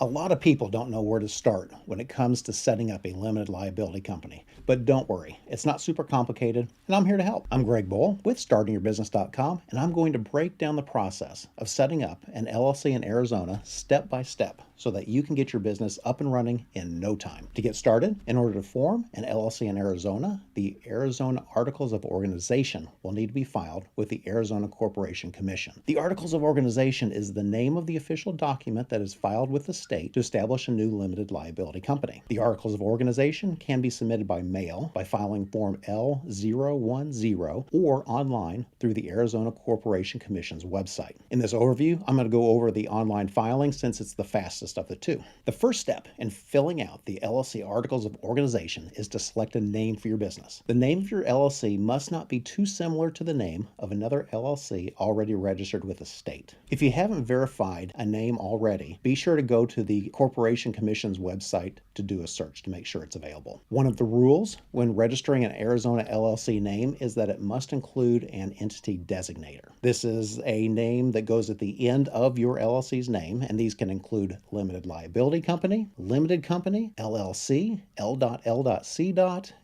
A lot of people don't know where to start when it comes to setting up a limited liability company. But don't worry, it's not super complicated, and I'm here to help. I'm Greg Bull with StartingYourBusiness.com, and I'm going to break down the process of setting up an LLC in Arizona step by step so that you can get your business up and running in no time. To get started, in order to form an LLC in Arizona, the Arizona Articles of Organization will need to be filed with the Arizona Corporation Commission. The Articles of Organization is the name of the official document that is filed with the state to establish a new limited liability company. The Articles of Organization can be submitted by mail by filing Form L010 or online through the Arizona Corporation Commission's website. In this overview, I'm going to go over the online filing since it's the fastest of the two. The first step in filling out the LLC Articles of Organization is to select a name for your business. The name of your LLC must not be too similar to the name of another LLC already registered with the state. If you haven't verified a name already, be sure to go to the Corporation Commission's website to do a search to make sure it's available. One of the rules when registering an Arizona LLC name is that it must include an entity designator. This is a name that goes at the end of your LLC's name, and these can include limited liability company, limited company, LLC, L.L.C.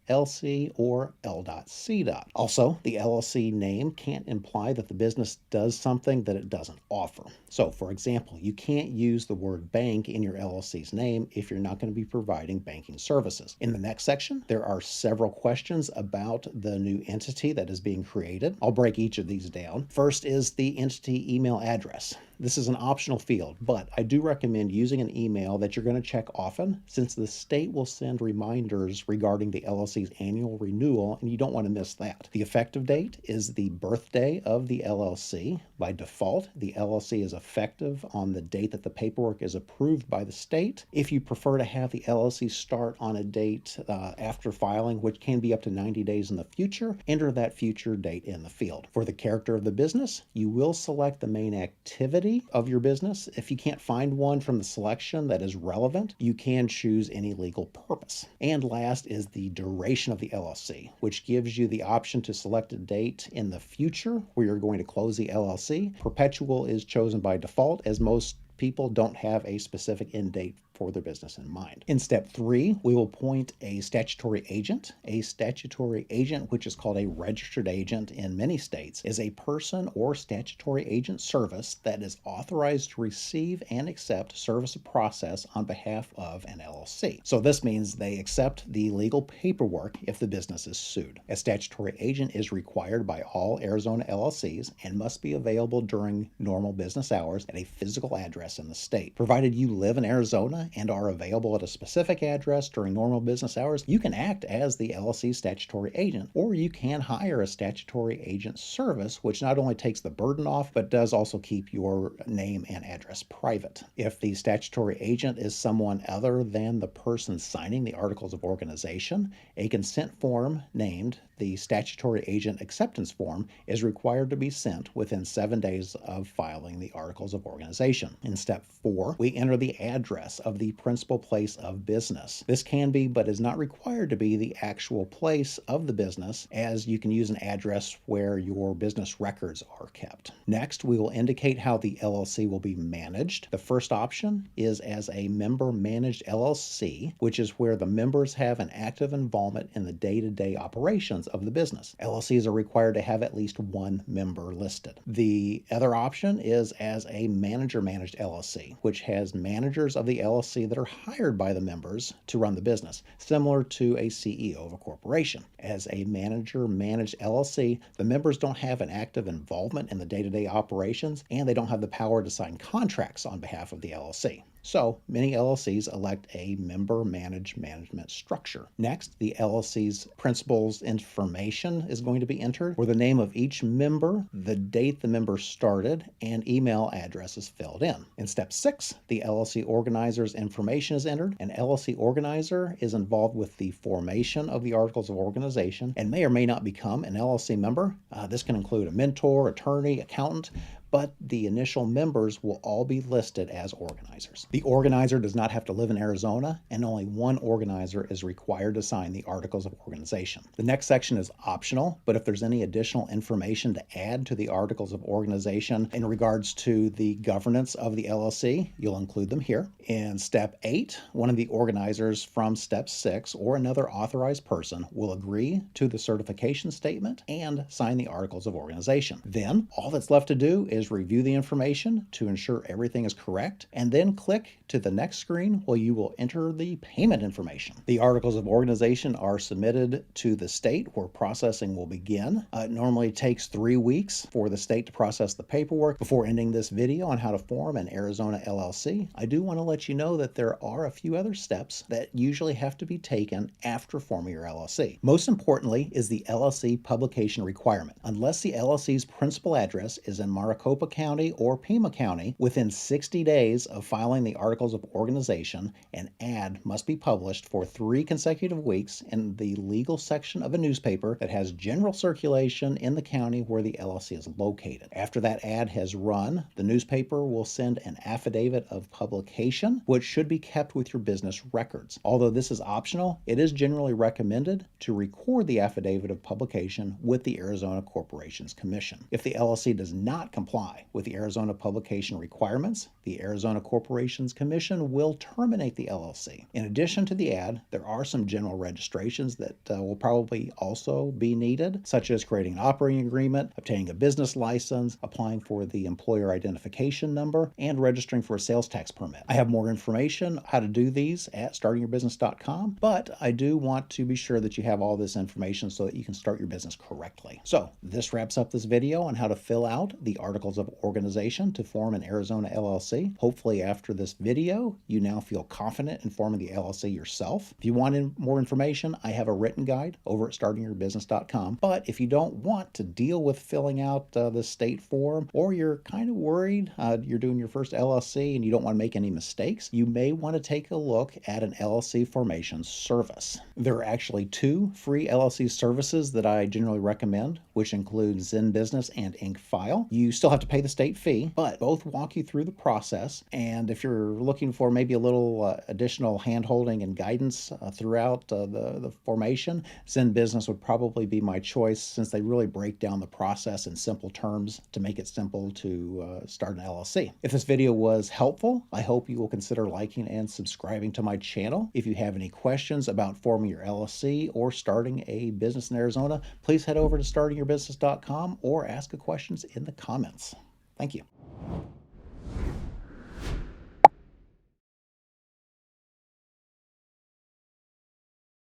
LC, or L.C. Also, the LLC name can't imply that the business does something that it doesn't offer. So, for example, you can't use the word bank in your LLC's name if you're not going to be providing banking services. In the next section, there are several questions about the new entity that is being created. I'll break each of these down. First is the entity email address. This is an optional field, but I do recommend using an email that you're going to check often since the state will send reminders regarding the LLC's annual renewal, and you don't want to miss that. The effective date is the birthday of the LLC. By default, the LLC is effective on the date that the paperwork is approved by the state. If you prefer to have the LLC start on a date after filing, which can be up to 90 days in the future, enter that future date in the field. For the character of the business, you will select the main activity of your business. If you can't find one from the selection that is relevant, you can choose any legal purpose. And last is the duration of the LLC, which gives you the option to select a date in the future where you're going to close the LLC. Perpetual is chosen by default, as most people don't have a specific end date for their business in mind. In step 3, we will appoint a statutory agent. A statutory agent, which is called a registered agent in many states, is a person or statutory agent service that is authorized to receive and accept service of process on behalf of an LLC. So this means they accept the legal paperwork if the business is sued. A statutory agent is required by all Arizona LLCs and must be available during normal business hours at a physical address in the state. Provided you live in Arizona and are available at a specific address during normal business hours, you can act as the LLC statutory agent, or you can hire a statutory agent service, which not only takes the burden off, but does also keep your name and address private. If the statutory agent is someone other than the person signing the Articles of Organization, a consent form named the Statutory Agent Acceptance Form is required to be sent within 7 days of filing the Articles of Organization. In step 4, we enter the address of the principal place of business. This can be, but is not required to be, the actual place of the business, as you can use an address where your business records are kept. Next, we will indicate how the LLC will be managed. The first option is as a member-managed LLC, which is where the members have an active involvement in the day-to-day operations of the business. LLCs are required to have at least one member listed. The other option is as a manager-managed LLC, which has managers of the LLC that are hired by the members to run the business, similar to a CEO of a corporation. As a manager-managed LLC, the members don't have an active involvement in the day-to-day operations, and they don't have the power to sign contracts on behalf of the LLC. So many LLCs elect a member-managed management structure. Next, the LLC's principal's information is going to be entered, where the name of each member, the date the member started, and email address is filled in. In step 6, the LLC organizer's information is entered. An LLC organizer is involved with the formation of the Articles of Organization and may or may not become an LLC member. This can include a mentor, attorney, accountant, but the initial members will all be listed as organizers. The organizer does not have to live in Arizona, and only one organizer is required to sign the Articles of Organization. The next section is optional, but if there's any additional information to add to the Articles of Organization in regards to the governance of the LLC, you'll include them here. In Step 8, one of the organizers from Step 6 or another authorized person will agree to the certification statement and sign the Articles of Organization. Then, all that's left to do is review the information to ensure everything is correct, and then click to the next screen where you will enter the payment information. The Articles of Organization are submitted to the state where processing will begin. It normally takes 3 weeks for the state to process the paperwork. Before ending this video on how to form an Arizona LLC, I do want to let you know that there are a few other steps that usually have to be taken after forming your LLC. Most importantly is the LLC publication requirement. Unless the LLC's principal address is in Maricopa County or Pima County, within 60 days of filing the Articles of Organization, an ad must be published for 3 consecutive weeks in the legal section of a newspaper that has general circulation in the county where the LLC is located. After that ad has run, the newspaper will send an affidavit of publication, which should be kept with your business records. Although this is optional, it is generally recommended to record the affidavit of publication with the Arizona Corporations Commission. If the LLC does not comply with the Arizona publication requirements, the Arizona Corporations Commission will terminate the LLC. In addition to the ad, there are some general registrations that will probably also be needed, such as creating an operating agreement, obtaining a business license, applying for the employer identification number, and registering for a sales tax permit. I have more information how to do these at startingyourbusiness.com, but I do want to be sure that you have all this information so that you can start your business correctly. So this wraps up this video on how to fill out the Articles of Organization to form an Arizona LLC. Hopefully after this video, you now feel confident in forming the LLC yourself. If you want more information, I have a written guide over at startingyourbusiness.com. But if you don't want to deal with filling out the state form, or you're kind of worried you're doing your first LLC and you don't want to make any mistakes, you may want to take a look at an LLC formation service. There are actually 2 free LLC services that I generally recommend, which include Zen Business and InkFile. You still have to pay the state fee, but both walk you through the process. And if you're looking for maybe a little additional hand-holding and guidance throughout the formation, Zen Business would probably be my choice, since they really break down the process in simple terms to make it simple to start an LLC. If this video was helpful, I hope you will consider liking and subscribing to my channel. If you have any questions about forming your LLC or starting a business in Arizona, please head over to startingyourbusiness.com or ask questions in the comments. Thank you.